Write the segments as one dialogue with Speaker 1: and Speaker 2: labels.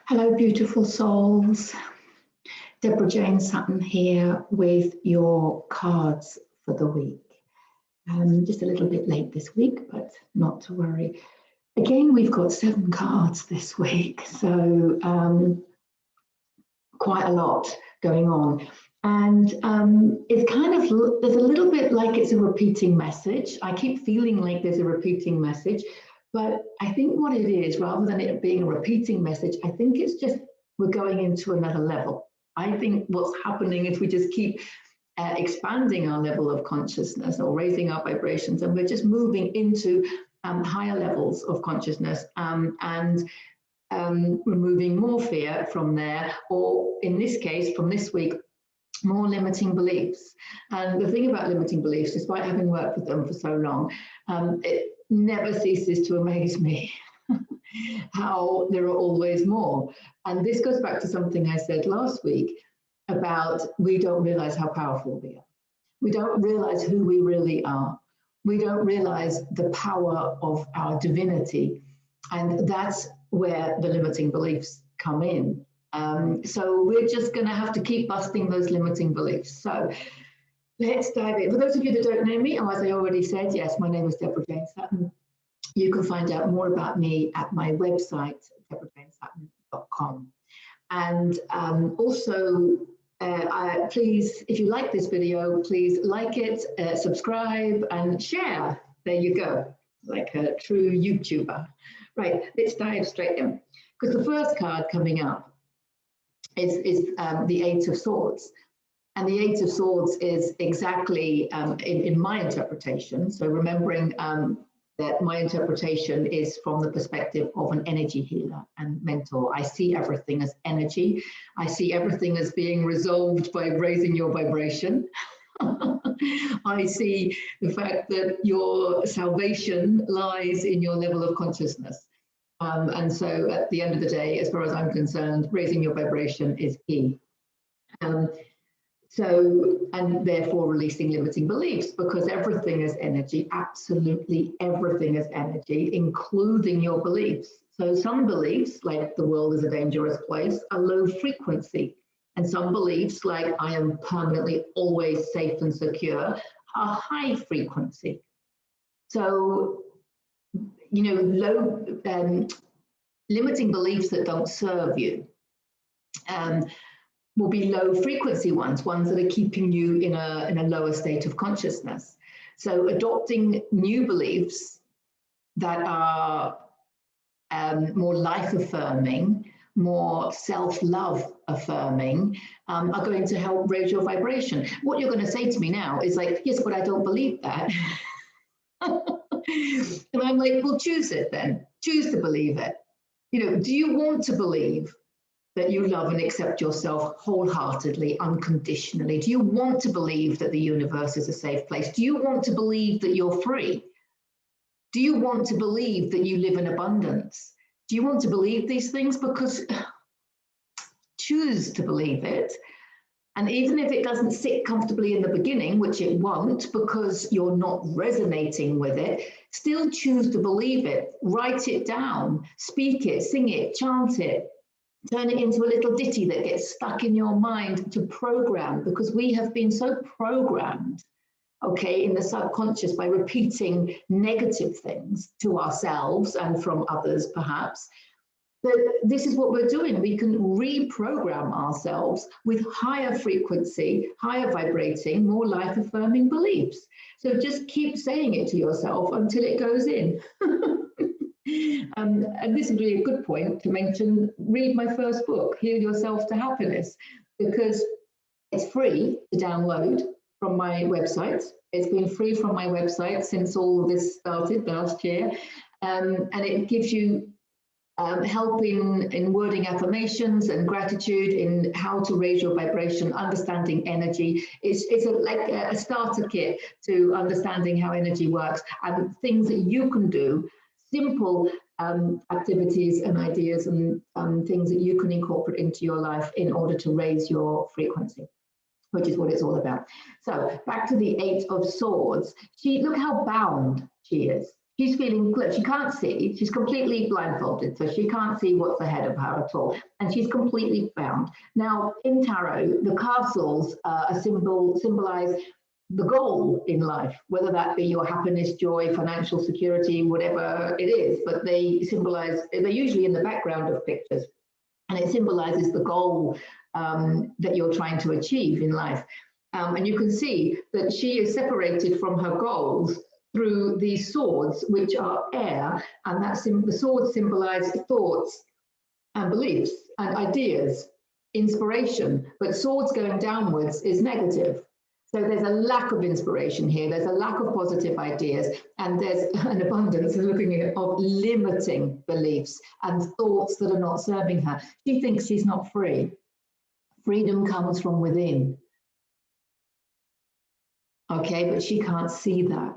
Speaker 1: Hello, beautiful souls. Deborah Jane Sutton here with your cards for the week. Just a little bit late this week, but not to worry. Again, we've got 7 cards this week, so quite a lot going on. And it's kind of, there's a little bit like it's a repeating message. I keep feeling like there's a repeating message. But I think what it is, rather than it being a repeating message, I think it's just we're going into another level. I think what's happening is we just keep expanding our level of consciousness or raising our vibrations, and we're just moving into higher levels of consciousness and removing more fear from there, or in this case, from this week, more limiting beliefs. And the thing about limiting beliefs, despite having worked with them for so long, it never ceases to amaze me how there are always more. And this goes back to something I said last week about we don't realize how powerful we are. We don't realize who we really are. We don't realize the power of our divinity. And that's where the limiting beliefs come in. So we're just going to have to keep busting those limiting beliefs. So let's dive in. For those of you that don't know me, or as I already said, yes, my name is Deborah Jane Sutton. You can find out more about me at my website, deborahjanesutton.com. And also, please, if you like this video, please like it, subscribe, and share. There you go, like a true YouTuber. Right, let's dive straight in. Because the first card coming up is the Eight of Swords. And the Eight of Swords is exactly, in my interpretation, so remembering that my interpretation is from the perspective of an energy healer and mentor. I see everything as energy. I see everything as being resolved by raising your vibration. I see the fact that your salvation lies in your level of consciousness. And so at the end of the day, as far as I'm concerned, raising your vibration is key. And therefore releasing limiting beliefs, because everything is energy, absolutely everything is energy, including your beliefs. So some beliefs, like the world is a dangerous place, are low frequency. And some beliefs, like I am permanently always safe and secure, are high frequency. So, you know, limiting beliefs that don't serve you will be low frequency ones that are keeping you in a lower state of consciousness. So adopting new beliefs that are more life affirming, more self-love affirming, are going to help raise your vibration. What you're going to say to me now is like, yes, but I don't believe that. And I'm like, well, choose it then. Choose to believe it. You know, do you want to believe that you love and accept yourself wholeheartedly, unconditionally? Do you want to believe that the universe is a safe place? Do you want to believe that you're free? Do you want to believe that you live in abundance? Do you want to believe these things? Because choose to believe it. And even if it doesn't sit comfortably in the beginning, which it won't because you're not resonating with it, still choose to believe it. Write it down, speak it, sing it, chant it. Turn it into a little ditty that gets stuck in your mind to program, because we have been so programmed, okay, in the subconscious by repeating negative things to ourselves and from others perhaps, that this is what we're doing. We can reprogram ourselves with higher frequency, higher vibrating, more life-affirming beliefs. So just keep saying it to yourself until it goes in. And this would be a good point to mention, read my first book, Heal Yourself to Happiness, because it's free to download from my website. It's been free from my website since all of this started last year. And it gives you help in wording affirmations and gratitude, in how to raise your vibration, understanding energy. It's like a starter kit to understanding how energy works and things that you can do, simple activities and ideas and things that you can incorporate into your life in order to raise your frequency, which is what it's all about. So back to the Eight of Swords. Look how bound she is. She's feeling clear. She can't see. She's completely blindfolded, so she can't see what's ahead of her at all. And she's completely bound. Now, in tarot, the castles symbolize the goal in life, whether that be your happiness, joy, financial security, whatever it is. But they symbolize, they're usually in the background of pictures. And it symbolizes the goal that you're trying to achieve in life. And you can see that she is separated from her goals through these swords, which are air, and the swords symbolize thoughts and beliefs and ideas, inspiration, but swords going downwards is negative. So there's a lack of inspiration here, there's a lack of positive ideas, and there's an abundance of limiting beliefs and thoughts that are not serving her. She thinks she's not free. Freedom comes from within. Okay, but she can't see that.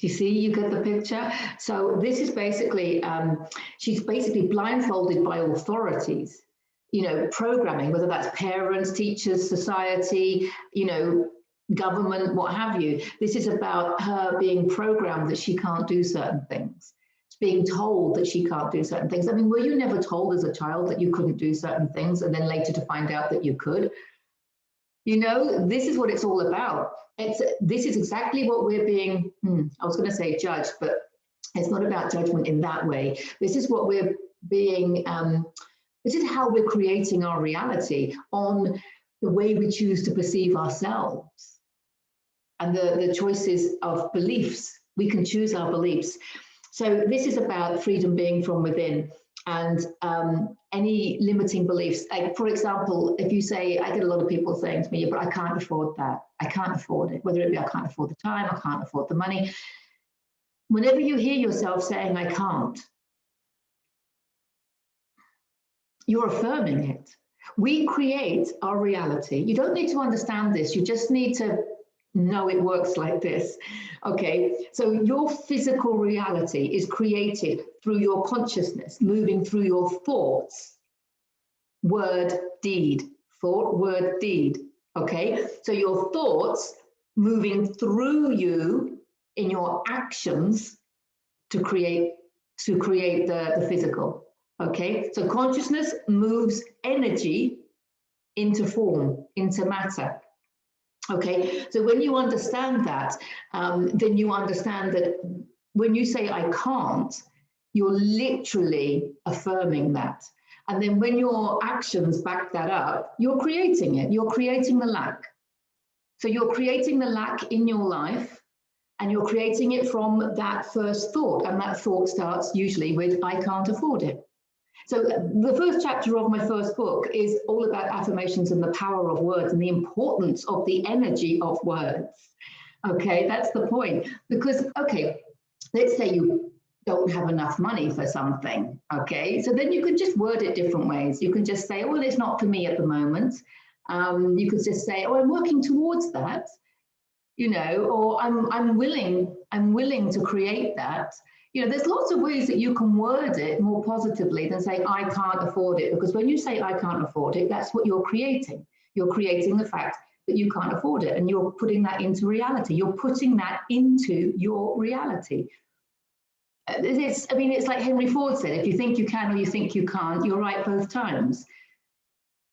Speaker 1: Do you see, you get the picture? So this is basically, she's basically blindfolded by authorities, programming, whether that's parents, teachers, society, government, what have you. This is about her being programmed that she can't do certain things. It's being told that she can't do certain things. I mean, were you never told as a child that you couldn't do certain things and then later to find out that you could? This is what it's all about. This is exactly what we're being, I was going to say judged, but it's not about judgment in that way. This is what we're being, this is how we're creating our reality on the way we choose to perceive ourselves and the choices of beliefs. We can choose our beliefs. So this is about freedom being from within. And any limiting beliefs, like for example, if you say, I get a lot of people saying to me, but I can't afford that. I can't afford it. Whether it be I can't afford the time, I can't afford the money. Whenever you hear yourself saying, I can't, you're affirming it. We create our reality. You don't need to understand this. You just need to know it works like this. Okay, so your physical reality is created through your consciousness, moving through your thoughts, word, deed, thought, word, deed. Okay, so your thoughts moving through you in your actions to create the physical. Okay, so consciousness moves energy into form, into matter. Okay, so when you understand that, then you understand that when you say I can't, you're literally affirming that. And then when your actions back that up, you're creating it. You're creating the lack. So you're creating the lack in your life, and you're creating it from that first thought. And that thought starts usually with, I can't afford it. So the first chapter of my first book is all about affirmations and the power of words and the importance of the energy of words. Okay, that's the point. Because, okay, let's say you don't have enough money for something, okay? So then you could just word it different ways. You can just say, oh, well, it's not for me at the moment. You could just say, oh, I'm working towards that, or I'm willing to create that. There's lots of ways that you can word it more positively than say, I can't afford it. Because when you say, I can't afford it, that's what you're creating. You're creating the fact that you can't afford it. And you're putting that into reality. You're putting that into your reality. It's like Henry Ford said, if you think you can or you think you can't, you're right both times.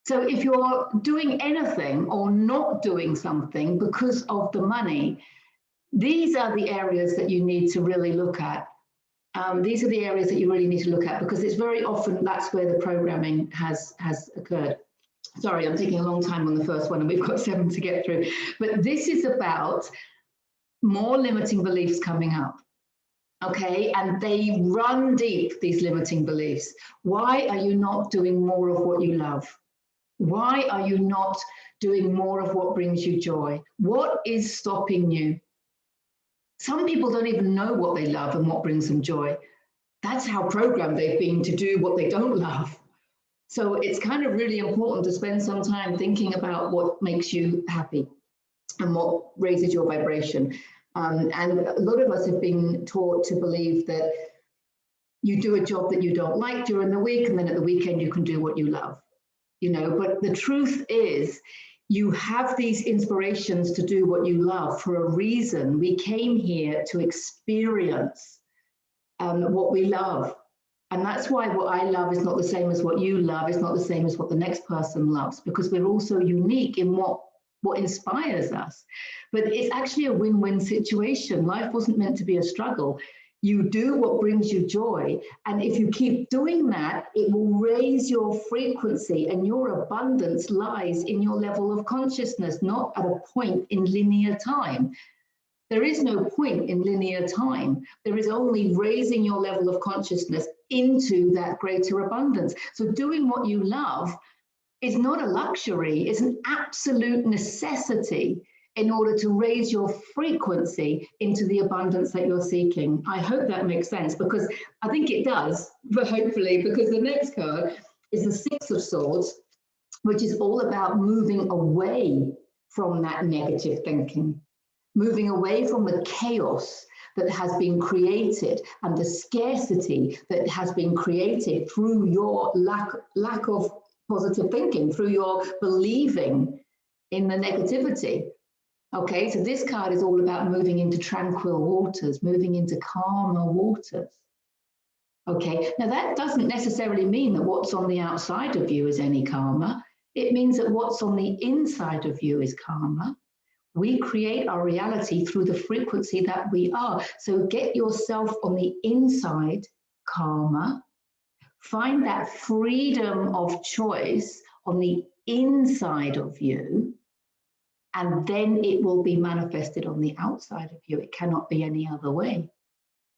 Speaker 1: So if you're doing anything or not doing something because of the money, these are the areas that you need to really look at. These are the areas that you really need to look at, because it's very often that's where the programming has occurred. Sorry, I'm taking a long time on the first one and we've got 7 to get through. But this is about more limiting beliefs coming up. Okay, and they run deep, these limiting beliefs. Why are you not doing more of what you love? Why are you not doing more of what brings you joy? What is stopping you? Some people don't even know what they love and what brings them joy. That's how programmed they've been to do what they don't love. So it's kind of really important to spend some time thinking about what makes you happy and what raises your vibration. And a lot of us have been taught to believe that you do a job that you don't like during the week, and then at the weekend you can do what you love. But the truth is, you have these inspirations to do what you love for a reason. We came here to experience what we love. And that's why what I love is not the same as what you love. It's not the same as what the next person loves, because we're all so unique in what inspires us. But it's actually a win-win situation. Life wasn't meant to be a struggle. You do what brings you joy. And if you keep doing that, it will raise your frequency, and your abundance lies in your level of consciousness, not at a point in linear time. There is no point in linear time. There is only raising your level of consciousness into that greater abundance. So doing what you love is not a luxury, it's an absolute necessity in order to raise your frequency into the abundance that you're seeking. I hope that makes sense, because I think it does, but hopefully, because the next card is the Six of Swords, which is all about moving away from that negative thinking, moving away from the chaos that has been created and the scarcity that has been created through your lack of positive thinking, through your believing in the negativity. Okay, so this card is all about moving into tranquil waters, moving into calmer waters. Okay, now that doesn't necessarily mean that what's on the outside of you is any calmer. It means that what's on the inside of you is calmer. We create our reality through the frequency that we are. So get yourself on the inside calmer. Find that freedom of choice on the inside of you, and then it will be manifested on the outside of you. It cannot be any other way.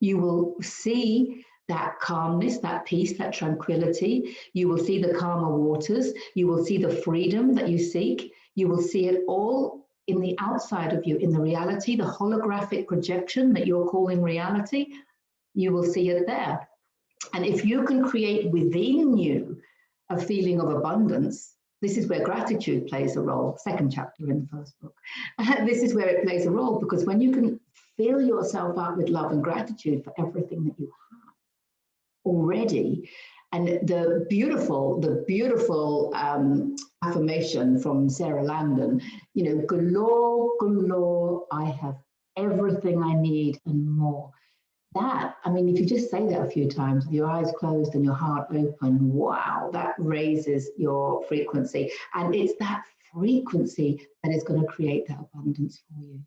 Speaker 1: You will see that calmness, that peace, that tranquility. You will see the calmer waters. You will see the freedom that you seek. You will see it all in the outside of you, in the reality, the holographic projection that you're calling reality. You will see it there. And if you can create within you a feeling of abundance, this is where gratitude plays a role. Second chapter in the first book. This is where it plays a role, because when you can fill yourself up with love and gratitude for everything that you have already, and the beautiful affirmation from Sarah Landon, you know, galore, I have everything I need and more. That, I mean, if you just say that a few times with your eyes closed and your heart open, wow, that raises your frequency. And it's that frequency that is going to create that abundance for you.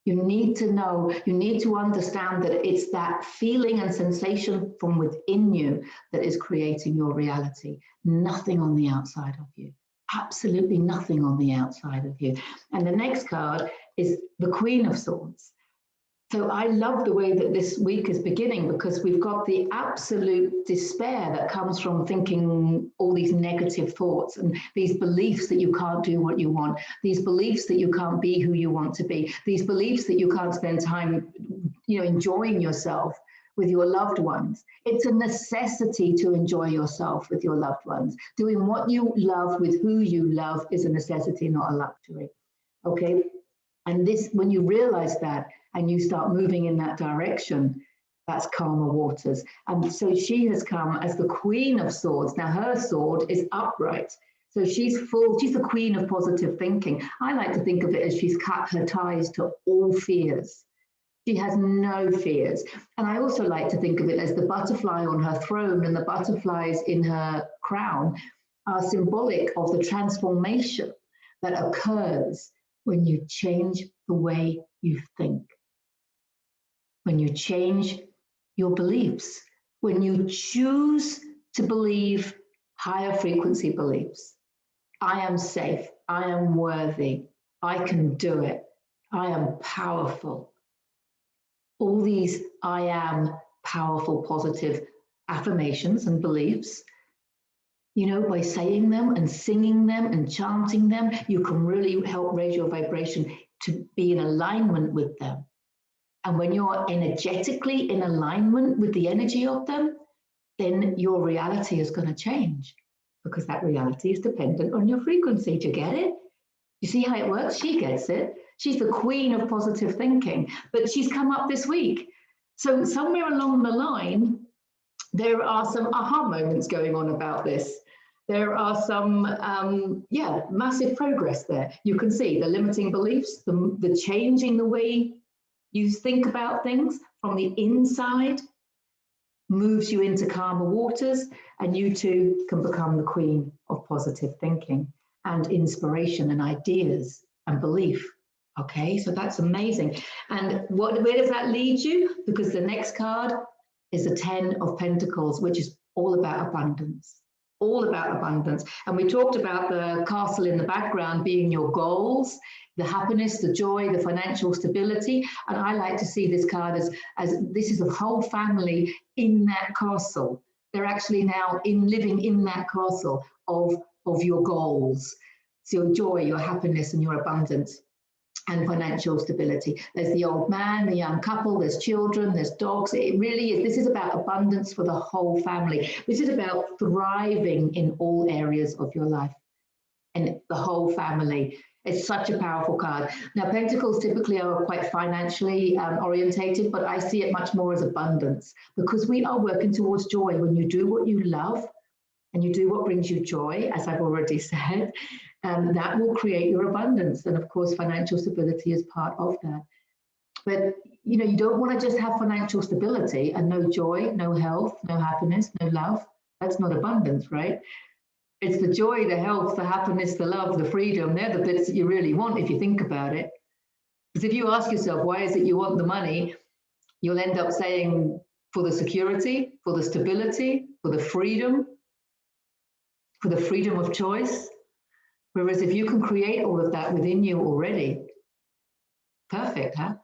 Speaker 1: You need to know, you need to understand that it's that feeling and sensation from within you that is creating your reality, nothing on the outside of you. Absolutely nothing on the outside of you. And the next card is the Queen of Swords. So I love the way that this week is beginning, because we've got the absolute despair that comes from thinking all these negative thoughts and these beliefs that you can't do what you want, these beliefs that you can't be who you want to be, these beliefs that you can't spend time, you know, enjoying yourself with your loved ones. It's a necessity to enjoy yourself with your loved ones. Doing what you love with who you love is a necessity, not a luxury. Okay? And this, when you realize that and you start moving in that direction, that's calmer waters. And so she has come as the Queen of Swords. Now her sword is upright. So she's the queen of positive thinking. I like to think of it as she's cut her ties to all fears. She has no fears. And I also like to think of it as the butterfly on her throne and the butterflies in her crown are symbolic of the transformation that occurs when you change the way you think, when you change your beliefs, when you choose to believe higher frequency beliefs. I am safe, I am worthy, I can do it, I am powerful. All these I am powerful, positive affirmations and beliefs, you know, by saying them and singing them and chanting them, you can really help raise your vibration to be in alignment with them. And when you're energetically in alignment with the energy of them, then your reality is going to change, because that reality is dependent on your frequency. Do you get it? You see how it works? She gets it. She's the queen of positive thinking, but she's come up this week. So somewhere along the line, there are some aha moments going on about this. There are some, massive progress there. You can see the limiting beliefs, the changing the way you think about things from the inside. moves you into calmer waters, and you too can become the queen of positive thinking and inspiration and ideas and belief. Okay, so that's amazing. And where does that lead you? Because the next card is the 10 of Pentacles, which is all about abundance. All about abundance. And we talked about the castle in the background being your goals, the happiness, the joy, the financial stability. And I like to see this card as this is a whole family in that castle. They're actually now living in that castle of your goals. So your joy, your happiness, and your abundance and financial stability. There's the old man, the young couple, there's children, there's dogs. It really is. This is about abundance for the whole family. This is about thriving in all areas of your life and the whole family. It's such a powerful card. Now, Pentacles typically are quite financially orientated, but I see it much more as abundance because we are working towards joy. When you do what you love and you do what brings you joy, as I've already said, that will create your abundance. And of course, financial stability is part of that. But you know, you don't want to just have financial stability and no joy, no health, no happiness, no love. That's not abundance, right? It's the joy, the health, the happiness, the love, the freedom. They're the bits that you really want if you think about it. Because if you ask yourself, why is it you want the money? You'll end up saying for the security, for the stability, for the freedom of choice. Whereas if you can create all of that within you already, perfect, huh?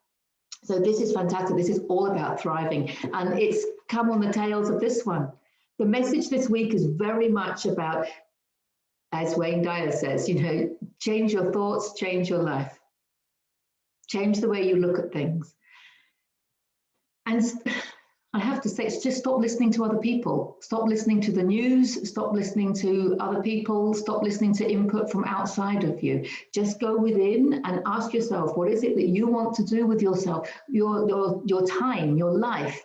Speaker 1: So this is fantastic. This is all about thriving. And it's come on the tails of this one. The message this week is very much about, as Wayne Dyer says, you know, change your thoughts, change your life. Change the way you look at things. And I have to say, it's just stop listening to other people. Stop listening to the news. Stop listening to other people. Stop listening to input from outside of you. Just go within and ask yourself, what is it that you want to do with yourself, your time, your life?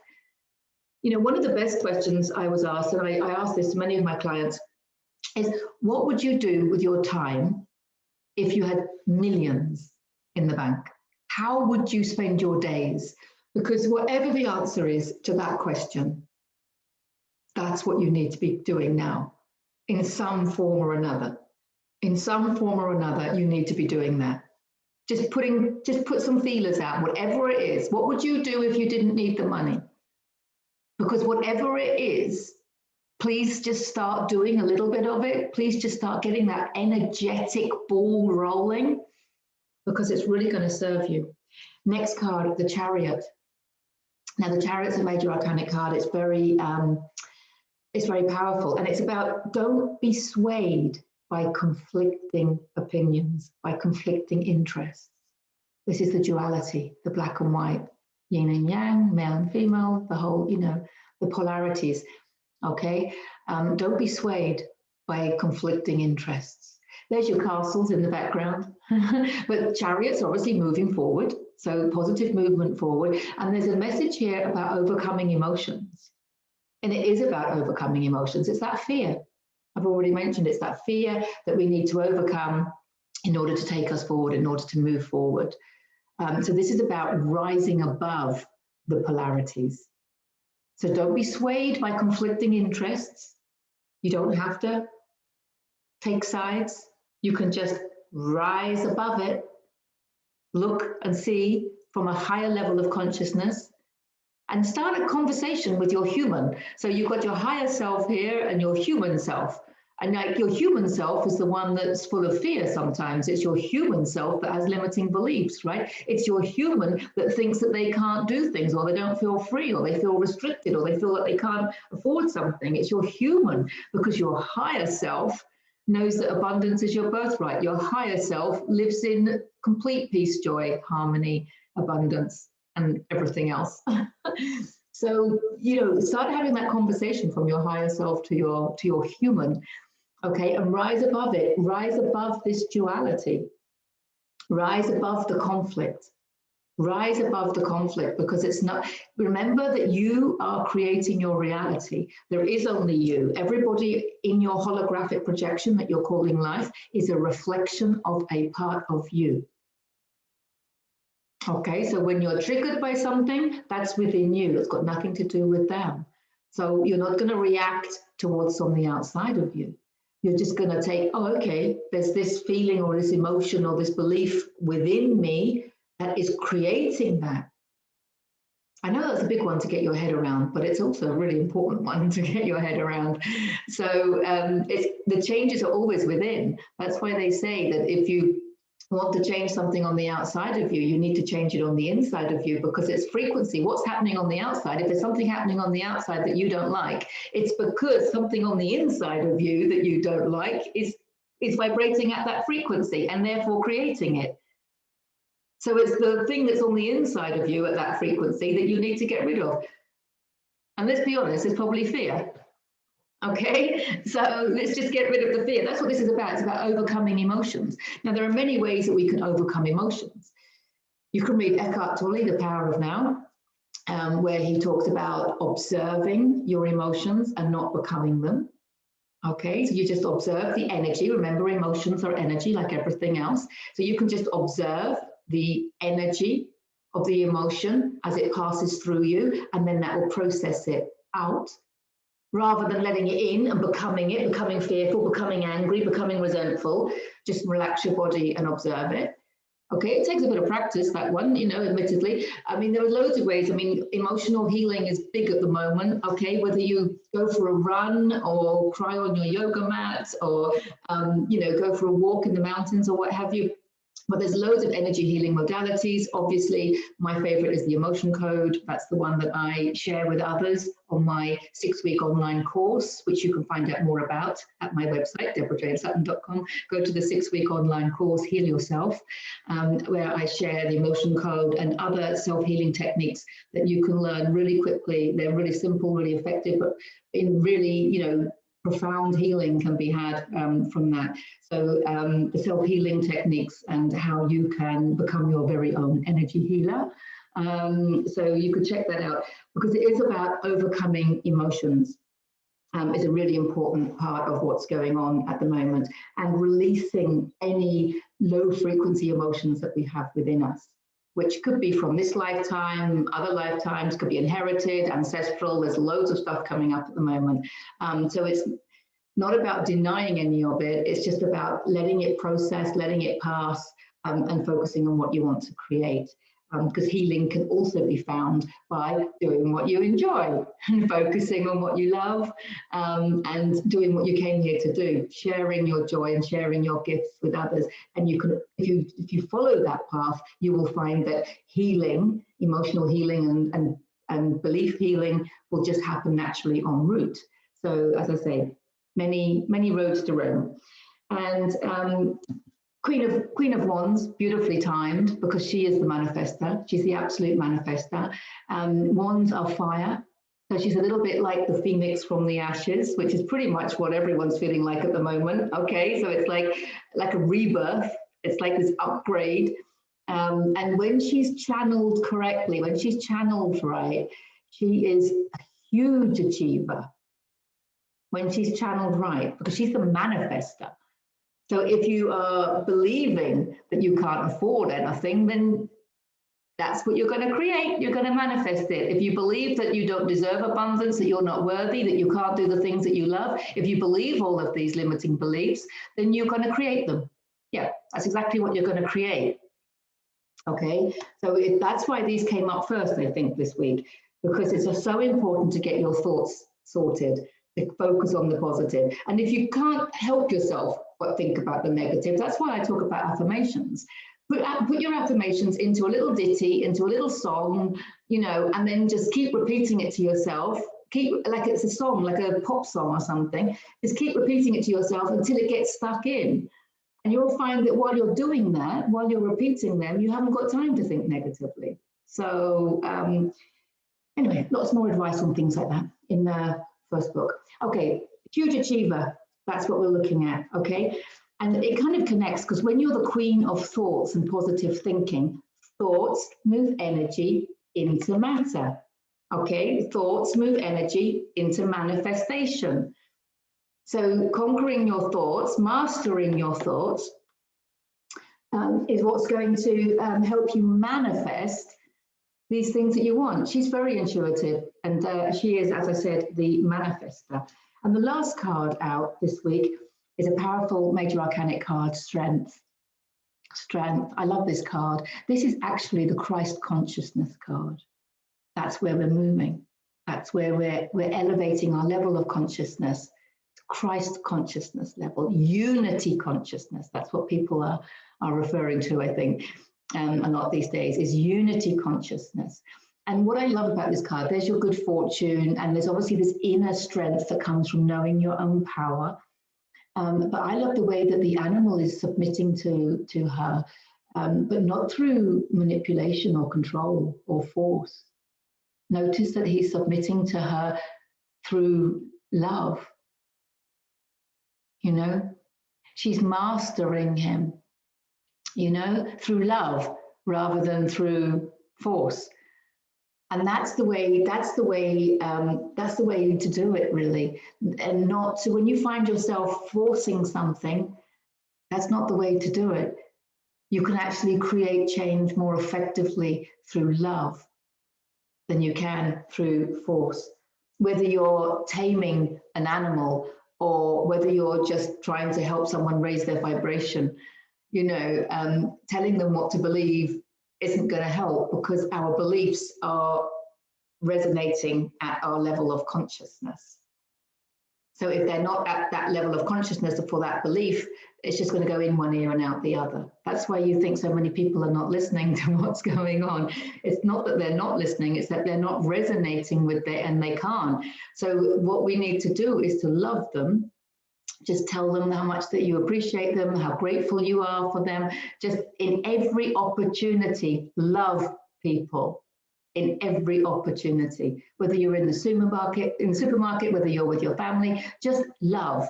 Speaker 1: You know, one of the best questions I was asked, and I asked this to many of my clients, is what would you do with your time if you had millions in the bank? How would you spend your days? Because whatever the answer is to that question, that's what you need to be doing now in some form or another. In some form or another, you need to be doing that. Just put some feelers out, whatever it is. What would you do if you didn't need the money? Because whatever it is, please just start doing a little bit of it. Please just start getting that energetic ball rolling because it's really going to serve you. Next card, the Chariot. Now, the Chariot's a major arcanic card. It's very powerful, and it's about don't be swayed by conflicting opinions, by conflicting interests. This is the duality, the black and white, yin and yang, male and female, the whole, you know, the polarities. Okay, don't be swayed by conflicting interests. There's your castles in the background, but Chariot's obviously moving forward. So positive movement forward. And there's a message here about overcoming emotions. And it is about overcoming emotions. It's that fear. I've already mentioned it's that fear that we need to overcome in order to take us forward, in order to move forward. So this is about rising above the polarities. So don't be swayed by conflicting interests. You don't have to take sides. You can just rise above it. Look and see from a higher level of consciousness and start a conversation with your human. So you've got your higher self here and your human self. And like your human self is the one that's full of fear sometimes. It's your human self that has limiting beliefs, right? It's your human that thinks that they can't do things or they don't feel free or they feel restricted or they feel that they can't afford something. It's your human because your higher self knows that abundance is your birthright. Your higher self lives in complete peace, joy, harmony, abundance, and everything else. So, you know, start having that conversation from your higher self to your human, okay, and rise above it. Rise above this duality. Rise above the conflict. Rise above the conflict because it's not, remember that you are creating your reality. There is only you. Everybody in your holographic projection that you're calling life is a reflection of a part of you. Okay, so when you're triggered by something, that's within you. It's got nothing to do with them. So you're not going to react to what's on the outside of you. You're just going to take, oh, okay, there's this feeling or this emotion or this belief within me that is creating that. I know that's a big one to get your head around, but it's also a really important one to get your head around. So the changes are always within. That's why they say that if you want to change something on the outside of you, you need to change it on the inside of you, because it's frequency. What's happening on the outside? If there's something happening on the outside that you don't like, it's because something on the inside of you that you don't like is vibrating at that frequency and therefore creating it. So it's the thing that's on the inside of you at that frequency that you need to get rid of. And let's be honest, it's probably fear. Okay, so let's just get rid of the fear. That's what this is about. It's about overcoming emotions. Now, there are many ways that we can overcome emotions. You can read Eckhart Tolle, The Power of Now, where he talks about observing your emotions and not becoming them. Okay, so you just observe the energy. Remember, emotions are energy like everything else. So you can just observe the energy of the emotion as it passes through you, and then that will process it out, rather than letting it in and becoming fearful, becoming angry, becoming resentful. Just relax your body and observe it. Okay, it takes a bit of practice, that one, admittedly. I mean, there are loads of ways. I mean, emotional healing is big at the moment, okay? Whether you go for a run or cry on your yoga mat or, go for a walk in the mountains or what have you. But there's loads of energy healing modalities. Obviously, my favorite is the emotion code. That's the one that I share with others on my 6-week online course, which you can find out more about at my website, deborahjanesutton.com. Go to the 6-week online course, Heal Yourself, where I share the emotion code and other self-healing techniques that you can learn really quickly. They're really simple, really effective, but in really, profound healing can be had from that. So the self-healing techniques and how you can become your very own energy healer. So you could check that out, because it is about overcoming emotions. Is a really important part of what's going on at the moment, and releasing any low frequency emotions that we have within us, which could be from this lifetime, other lifetimes, could be inherited, ancestral. There's loads of stuff coming up at the moment. So it's not about denying any of it. It's just about letting it process, letting it pass, and focusing on what you want to create. Because healing can also be found by doing what you enjoy and focusing on what you love, and doing what you came here to do, sharing your joy and sharing your gifts with others. And you can, if you follow that path, you will find that healing, emotional healing and belief healing will just happen naturally en route. So as I say, many roads to Rome. And Queen of Wands, beautifully timed, because she is the manifester. She's the absolute manifester. Wands are fire. So she's a little bit like the phoenix from the ashes, which is pretty much what everyone's feeling like at the moment. Okay, so it's like a rebirth. It's like this upgrade. And when she's channeled correctly, when she's channeled right, she is a huge achiever. When she's channeled right, because she's the manifester. So if you are believing that you can't afford anything, then that's what you're going to create. You're going to manifest it. If you believe that you don't deserve abundance, that you're not worthy, that you can't do the things that you love, if you believe all of these limiting beliefs, then you're going to create them. Yeah, that's exactly what you're going to create. Okay, so that's why these came up first, I think, this week, because it's so important to get your thoughts sorted, to focus on the positive. And if you can't help yourself but think about the negative, that's why I talk about affirmations. Put your affirmations into a little ditty, into a little song, and then just keep repeating it to yourself. Keep, like it's a song, like a pop song or something. Just keep repeating it to yourself until it gets stuck in. And you'll find that while you're doing that, while you're repeating them, you haven't got time to think negatively. So anyway, lots more advice on things like that in the first book. Okay, huge achiever. That's what we're looking at, okay? And it kind of connects, because when you're the queen of thoughts and positive thinking, thoughts move energy into matter, okay? Thoughts move energy into manifestation. So conquering your thoughts, mastering your thoughts, is what's going to help you manifest these things that you want. She's very intuitive, and she is, as I said, the manifester. And the last card out this week is a powerful major arcanic card, Strength. Strength. I love this card. This is actually the Christ consciousness card. That's where we're moving. That's where we're elevating our level of consciousness to Christ consciousness level, unity consciousness. That's what people are referring to, I think, a lot these days, is unity consciousness. And what I love about this card, there's your good fortune, and there's obviously this inner strength that comes from knowing your own power. But I love the way that the animal is submitting to her, but not through manipulation or control or force. Notice that he's submitting to her through love. You know, she's mastering him, you know, through love rather than through force. And that's the way to do it, really. And not, so when you find yourself forcing something, that's not the way to do it. You can actually create change more effectively through love than you can through force. Whether you're taming an animal or whether you're just trying to help someone raise their vibration, you know, telling them what to believe isn't going to help, because our beliefs are resonating at our level of consciousness. So if they're not at that level of consciousness for that belief, it's just going to go in one ear and out the other. That's why you think so many people are not listening to what's going on. It's not that they're not listening, it's that they're not resonating with it and they can't. So what we need to do is to love them. Just tell them how much that you appreciate them, how grateful you are for them. Just in every opportunity, love people. In every opportunity, whether you're in the supermarket, whether you're with your family, just love,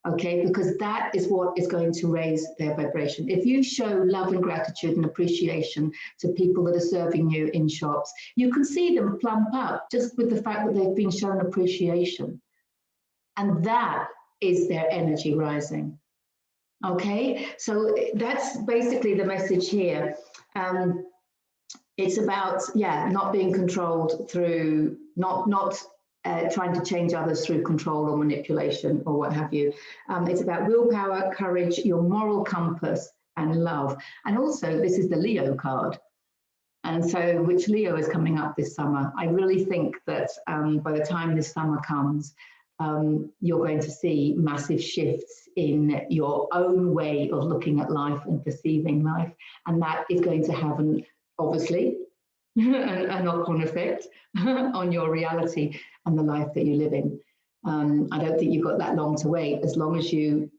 Speaker 1: okay? Because that is what is going to raise their vibration. If you show love and gratitude and appreciation to people that are serving you in shops, you can see them plump up just with the fact that they've been shown appreciation. And that is their energy rising, okay? So that's basically the message here. It's about, yeah, not being controlled through, not trying to change others through control or manipulation or what have you. It's about willpower, courage, your moral compass, and love. And also, this is the Leo card. And so, which Leo is coming up this summer. I really think that by the time this summer comes, you're going to see massive shifts in your own way of looking at life and perceiving life. And that is going to have obviously, a knock-on effect on your reality and the life that you live in. I don't think you've got that long to wait, as long as you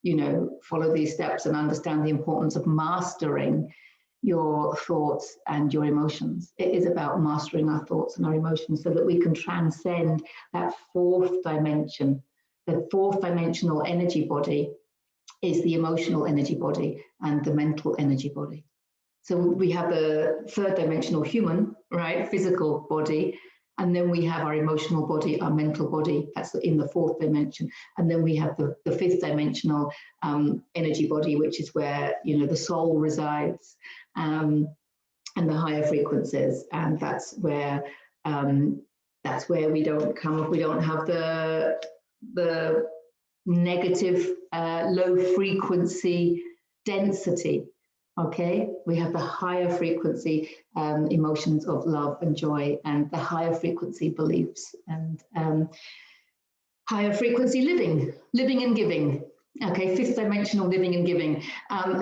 Speaker 1: know, follow these steps and understand the importance of mastering your thoughts and your emotions. It is about mastering our thoughts and our emotions so that we can transcend that fourth dimension. The fourth dimensional energy body is the emotional energy body and the mental energy body. So we have the third dimensional human, right, physical body, and then we have our emotional body, our mental body, that's in the fourth dimension. And then we have the fifth dimensional energy body, which is where, you know, the soul resides, and the higher frequencies. And that's where we don't come up, we don't have the negative, low frequency density. Okay, we have the higher frequency emotions of love and joy, and the higher frequency beliefs, and higher frequency living and giving. Okay, fifth dimensional living and giving.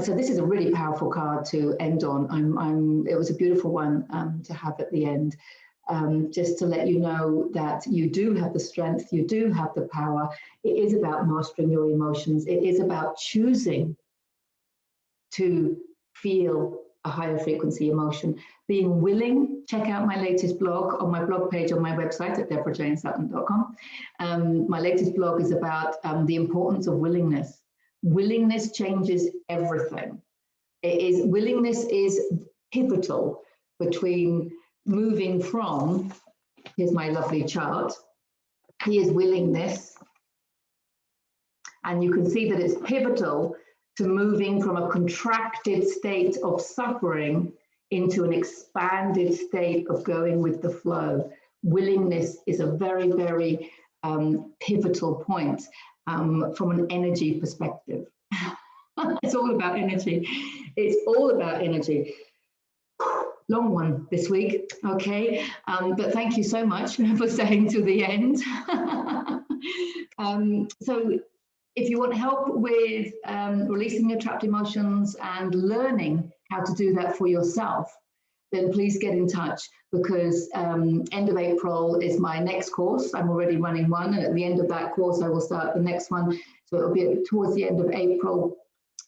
Speaker 1: So this is a really powerful card to end on. It was a beautiful one to have at the end, just to let you know that you do have the strength, you do have the power. It is about mastering your emotions. It is about choosing to feel a higher frequency emotion, being willing. Check out my latest blog on my blog page on my website at deborahjanesutton.com. My latest blog is about the importance of willingness. Willingness changes everything. Willingness is pivotal between moving from, here's my lovely chart, here's willingness, and you can see that it's pivotal to moving from a contracted state of suffering into an expanded state of going with the flow. Willingness is a very, very pivotal point from an energy perspective. It's all about energy. It's all about energy. Long one this week, okay? But thank you so much for staying to the end. So if you want help with releasing your trapped emotions and learning how to do that for yourself, then please get in touch, because end of April is my next course. I'm already running one, and at the end of that course, I will start the next one. So it'll be towards the end of April.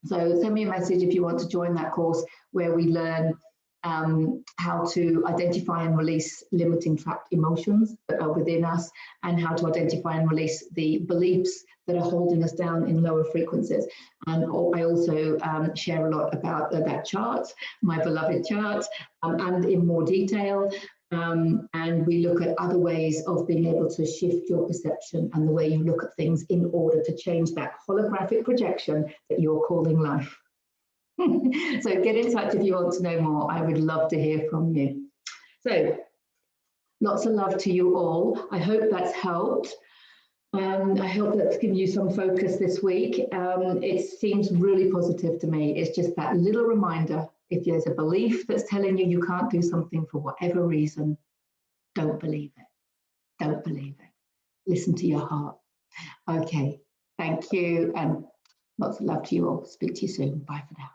Speaker 1: So send me a message if you want to join that course, where we learn how to identify and release limiting trapped emotions that are within us, and how to identify and release the beliefs that are holding us down in lower frequencies. And I also share a lot about that chart, my beloved chart, and in more detail. And we look at other ways of being able to shift your perception and the way you look at things in order to change that holographic projection that you're calling life. So get in touch if you want to know more. I would love to hear from you. So lots of love to you all. I hope that's helped. I hope that's given you some focus this week. It seems really positive to me. It's just that little reminder. If there's a belief that's telling you you can't do something for whatever reason, don't believe it. Don't believe it. Listen to your heart. Okay, thank you, and lots of love to you all. Speak to you soon. Bye for now.